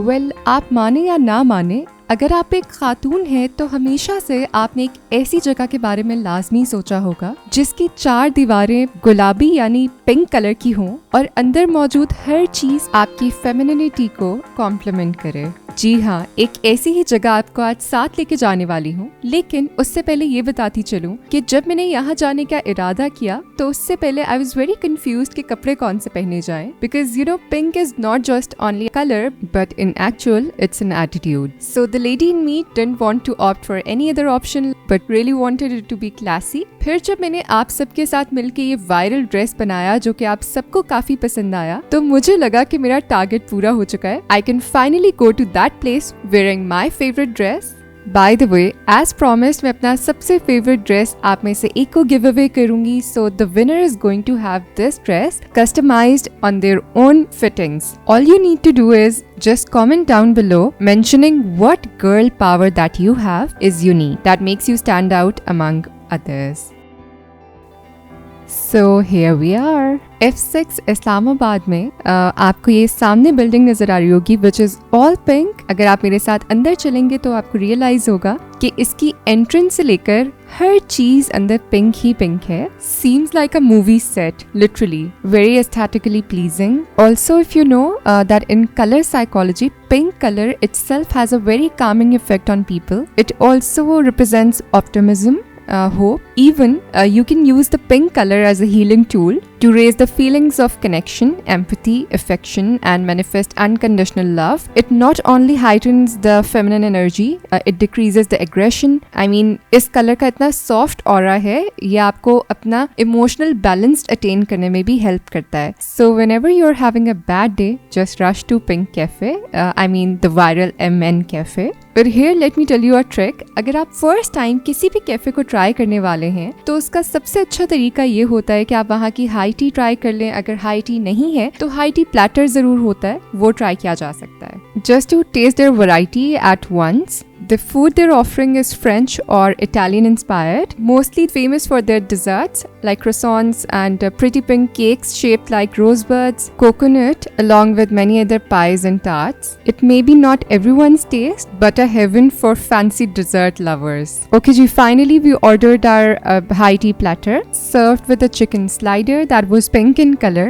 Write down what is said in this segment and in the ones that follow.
Well, आप माने या ना माने, अगर आप एक खातून हैं तो हमेशा से आपने एक ऐसी जगह के बारे में लाजमी सोचा होगा जिसकी 4 दीवारें गुलाबी यानी पिंक कलर की हों और अंदर मौजूद हर चीज आपकी फेमिनिटी को कॉम्प्लीमेंट करे। जी हाँ, एक ऐसी ही जगह आपको आज साथ लेके जाने वाली हूँ। लेकिन उससे पहले ये बताती चलूँ कि जब मैंने यहाँ जाने का इरादा किया तो उससे पहले आई वॉज वेरी कंफ्यूज्ड कि कपड़े कौन से पहने जाएं, because you know pink is not just only colour but in actual it's an attitude. So the lady in me didn't want to opt for any other option but really wanted it to be classy. फिर जब मैंने आप सबके साथ मिलके ये viral dress बनाया जो कि आप सबको काफी पसंद आया, तो मुझे लगा कि मेरा टारगेट पूरा हो चुका है। I can finally go to that place wearing my favorite dress. By the way, as promised, मैं अपना सबसे favorite dress आप में से एक को give away करूंगी. So the winner is going to have this dress customized on their own fittings. All you need to do is just comment down below mentioning what girl power that you have is unique, that makes you stand out among others. So here we are. F6 Islamabad में आपको ये सामने building नजर आ रही होगी which is all pink. अगर आप मेरे साथ अंदर चलेंगे तो आपको रियलाइज होगा कि इसकी एंट्रेंस से लेकर हर चीज अंदर पिंक ही पिंक है। Seems like a movie set, literally very aesthetically pleasing. Also if you know that in colour psychology pink color itself has a very calming effect on people. It also represents optimism, hope. Even you can use the pink color as a healing tool to raise the feelings of connection, empathy, affection and manifest unconditional love. It not only heightens the feminine energy, it decreases the aggression. I mean, इस color का इतना soft aura है, ये आपको अपना emotional balance attain करने में भी help करता है. So whenever you're having a bad day, just rush to Pink Cafe. I mean the viral MN Cafe. But here let me tell you a trick. अगर आप first time किसी भी cafe को ट्राई करने वाले हैं तो उसका सबसे अच्छा तरीका ये होता है कि आप वहाँ की हाई टी ट्राई कर लें। अगर हाई टी नहीं है तो हाई टी प्लेटर जरूर होता है, वो ट्राई किया जा सकता है। Just to test their variety at once. The food they're offering is French or Italian inspired, mostly famous for their desserts like croissants and pretty pink cakes shaped like rosebuds, coconut, along with many other pies and tarts. It may be not everyone's taste, but a heaven for fancy dessert lovers. Okay ji, finally we ordered our high tea platter, served with a chicken slider that was pink in color,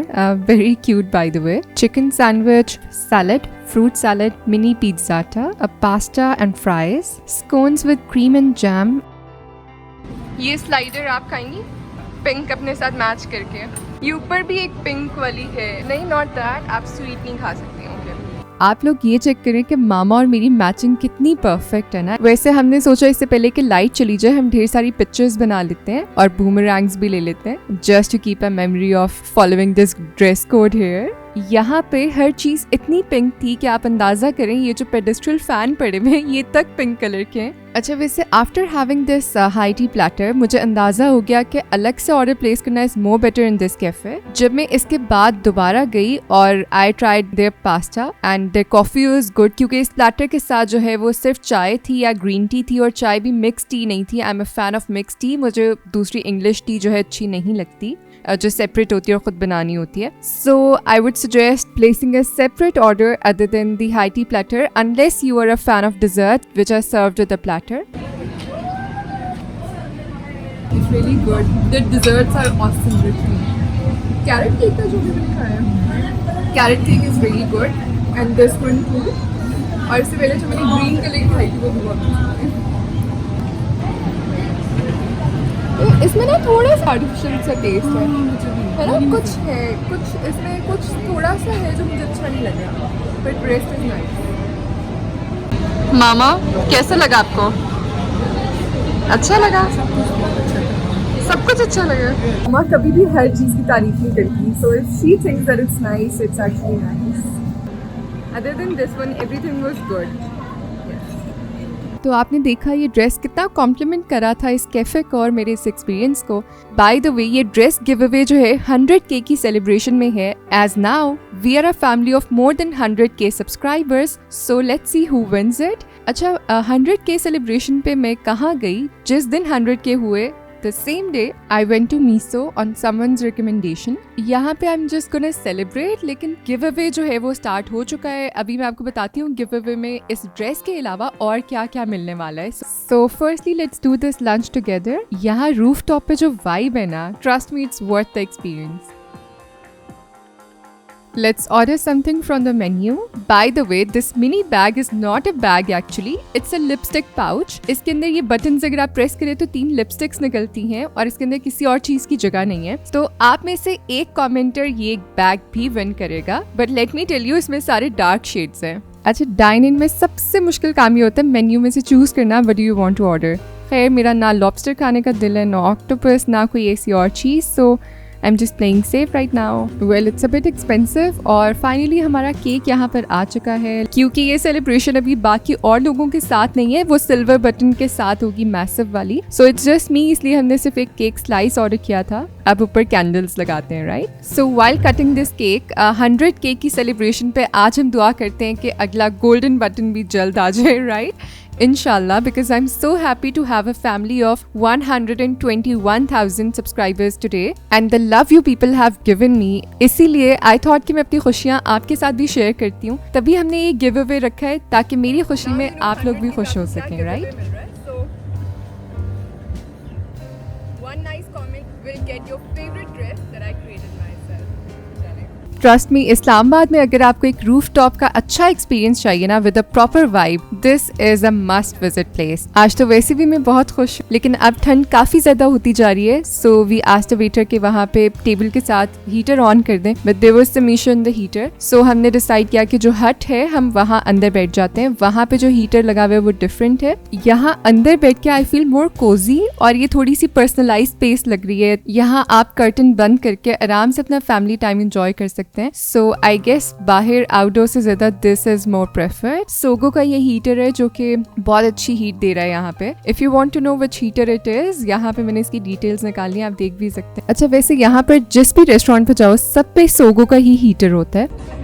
very cute by the way, chicken sandwich, salad, fruit salad, mini pizzata, a pasta and fries, scones with cream and jam. ये slider आप खाएंगी pink अपने साथ match करके। ये ऊपर भी एक pink वाली है, नहीं नॉट दैट, आप स्वीट नहीं खा सकती हो। आप लोग ये चेक करें कि मामा और मेरी मैचिंग कितनी परफेक्ट है ना। वैसे हमने सोचा इससे पहले कि लाइट चली जाए हम ढेर सारी पिक्चर्स बना लेते हैं और बूमरैंग्स भी ले लेते हैं, just to keep a memory of following this dress code here. यहाँ पे हर चीज इतनी पिंक थी कि आप अंदाजा करें ये जो पेडेस्ट्रल फैन पड़े हुए हैं ये तक पिंक कलर के हैं। अच्छा, वैसे after having this high tea platter मुझे अंदाजा हो गया कि अलग से ऑर्डर प्लेस करना is more better in this cafe. जब मैं इसके बाद दोबारा गई और I tried their pasta and their coffee was good, क्योंकि इस प्लेटर के साथ जो है वो सिर्फ चाय थी या ग्रीन टी थी और चाय भी मिक्स टी नहीं थी। I am a fan of mix T, मुझे दूसरी इंग्लिश टी जो है अच्छी नहीं लगती जो सेपरेट होती है और खुद बनानी होती है। So I would suggest placing a separate order other than the high tea platter unless you are a fan of dessert which are served with the platter. It's really good, the desserts are awesome. Carrot cake का जो भी मैंने खाया, carrot cake is really good and this one too. और इससे पहले जो मैंने ग्रीन कलर की खाई थी वो बहुत अच्छी थी। इसमें ना थोड़ा सा आर्टिफिशियल सा टेस्ट है ना, कुछ है, कुछ इसमें कुछ थोड़ा सा है जो मुझे अच्छा नहीं लगा, बट रेस्ट इज नाइस। मामा कैसा लगा आपको? अच्छा लगा? सब कुछ अच्छा लगा। मामा कभी भी हर चीज़ की तारीफ नहीं करती, so if she thinks that it's nice it's actually nice. Other than this one everything was good. तो आपने देखा ये ड्रेस कितना कॉम्प्लीमेंट करा था इस कैफे को और मेरे इस एक्सपीरियंस को। बाय द वे ये ड्रेस गिव अवे जो है 100K की सेलिब्रेशन में है। As now we are a family of more than 100K subscribers, so let's see who wins it. अच्छा, 100K सेलिब्रेशन पे मैं कहाँ गई? जिस दिन 100K हुए the same day I went to Miso on someone's recommendation. यहाँ पे I am just gonna celebrate, लेकिन गिव अवे जो है वो स्टार्ट हो चुका है। अभी मैं आपको बताती हूँ गिव अवे में इस ड्रेस के अलावा और क्या क्या मिलने वाला है। So firstly let's do this lunch together. यहाँ रूफ टॉप पे जो वाइब है ना, trust me it's worth the experience. Let's order something from the menu. By the way, this mini bag is not a bag actually. It's a lipstick pouch. इसके अंदर ये buttons अगर आप press करें तो 3 लिपस्टिक्स निकलती हैं और इसके अंदर किसी और चीज़ की जगह नहीं है। तो आप में से एक कमेंटर ये बैग भी विन करेगा। But let me tell you, इसमें सारे डार्क शेड्स हैं। अच्छा, डाइन इन में सबसे मुश्किल काम ये होता है मेन्यू में से चूज़ करना what do you want to order. खैर मेरा ना लॉबस्टर खाने का दिल है, ना ऑक्टोपस, ना कोई ऐसी और चीज़, सो I'm just playing safe right now. Well, it's a bit expensive. और finally हमारा केक यहाँ पर आ चुका है। क्योंकि ये सेलिब्रेशन अभी बाकी और लोगों के साथ नहीं है, वो सिल्वर बटन के साथ होगी मैसिव वाली। So it's just me, इसलिए हमने सिर्फ एक केक स्लाइस ऑर्डर किया था। अब ऊपर कैंडल्स लगाते हैं, right? So while cutting this cake, 100 cake की सेलिब्रेशन पे आज हम दुआ करते हैं कि अगला गोल्डन बटन भी जल्द आ जाए, right? Inshallah, because I'm so happy to have a family of 121,000 subscribers today and the love you people have given me. इसीलिए I thought कि मैं अपनी खुशियाँ आपके साथ भी शेयर करती हूँ। तभी हमने ये गिव अवे रखा है ताकि मेरी खुशी में आप लोग भी खुश हो सकें, right? One nice comment will get your favorite dress that I created myself. Trust me, Islamabad में अगर आपको एक रूफ टॉप का अच्छा एक्सपीरियंस चाहिए ना with a proper vibe, this is a must visit place. आज तो वैसे भी मैं बहुत खुश हूँ, लेकिन अब ठंड काफी ज्यादा होती जा रही है। So we asked the waiter कि वहाँ पे टेबल के साथ हीटर ऑन कर दें, but there was some issue in the heater. So हमने डिसाइड किया कि जो हट है हम वहाँ अंदर बैठ जाते हैं। वहाँ पे जो हीटर लगा हुआ है वो डिफरेंट है। यहाँ अंदर बैठ के आई फील मोर कोजी और ये थोड़ी सी पर्सनलाइज स्पेस लग रही है। यहाँ आप कर्टन बंद करके आराम से अपना फैमिली टाइम एंजॉय कर सकते हैं। सो आई गेस बाहर आउटडोर से ज्यादा this is more preferred. Sogou का ये हीटर है जो कि बहुत अच्छी हीट दे रहा है यहाँ पे। If you want to know which heater it is, यहाँ पे मैंने इसकी डिटेल्स निकाली है, आप देख भी सकते हैं। अच्छा, वैसे यहाँ पर जिस भी रेस्टोरेंट पे जाओ सब पे सोगो का ही हीटर होता है।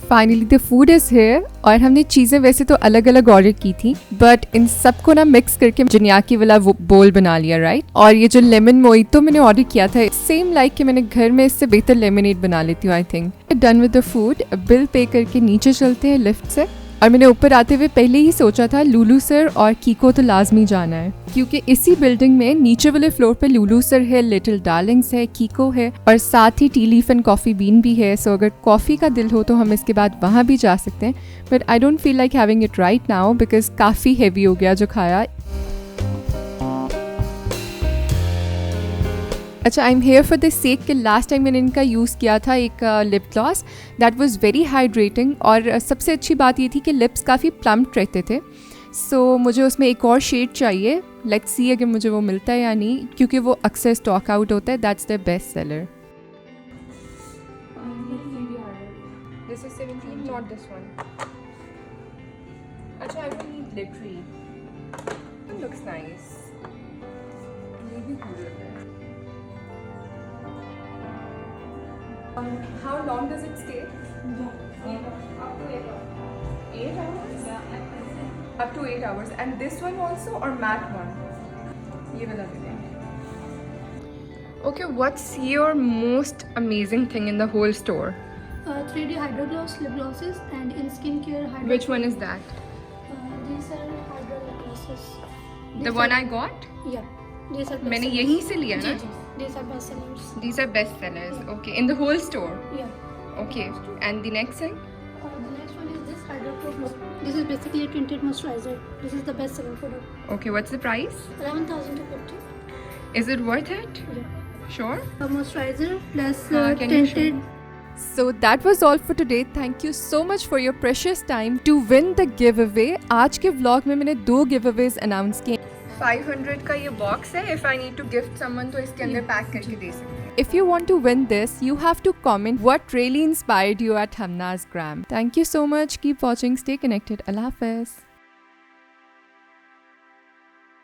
Finally the food is here और हमने चीज़ें वैसे तो अलग अलग ऑर्डर की थी, बट इन सबको ना मिक्स करके जिन्याकी वाला वो बोल बना लिया, राइट? और ये जो लेमन मोइतो मैंने ऑर्डर किया था, सेम लाइक कि मैंने घर में इससे बेहतर लेमनेड बना लेती हूँ I think. Done with the food, bill pay करके नीचे चलते हैं लिफ्ट से। और मैंने ऊपर आते हुए पहले ही सोचा था लुलू सर और कीको तो लाजमी जाना है, क्योंकि इसी बिल्डिंग में नीचे वाले फ्लोर पे लुलू सर है, लिटिल डार्लिंग्स है, कीको है और साथ ही tea leaf and coffee bean भी है। सो अगर कॉफी का दिल हो तो हम इसके बाद वहाँ भी जा सकते हैं, but I don't feel like having it right now because काफ़ी हैवी हो गया जो खाया। अच्छा, I am here for the sake कि लास्ट टाइम मैंने इनका यूज़ किया था एक lip gloss, that was very hydrating और सबसे अच्छी बात ये थी कि लिप्स काफ़ी प्लम्प्ड रहते थे। सो मुझे उसमें एक और शेड चाहिए, लेट्स सी अगर मुझे वो मिलता है या नहीं, क्योंकि वो अक्सर स्टॉक आउट होता है। That's the best seller. This is 17, not this one. अच्छा, I will need glittery, it looks nice. ये भी कूल है। How long does it stay? Up to 8 hours. 8 hours? Yeah. Up to 8 hours. And this one also or matte one? ये वाला भी देंगे। Okay, what's your most amazing thing in the whole store? 3D Hydro Gloss lip glosses and in skincare Hydro. Which one is that? These are Hydro lip glosses. The one I got? Yeah. These are मैंने यहीं से लिया ना? These are best sellers. These are best sellers. Okay, in the whole store. Yeah. Okay, and the next thing? The next one is this Hydro Pro Glow. This is basically a tinted moisturizer. This is the best selling product. Okay, what's the price? 11,250. Is it worth it? Yeah. Sure. A moisturizer plus Can you show? tinted. So that was all for today. Thank you so much for your precious time to win the giveaway. आज के vlog में मैंने 2 giveaways announce किए। 500 का ये box है, if I need to gift someone तो इसके अंदर पैक करके दे सकते हैं। If you want to win this, you have to comment what really inspired you at Hamna's Gram. Thank you so much. Keep watching. Stay connected. Allah Hafiz.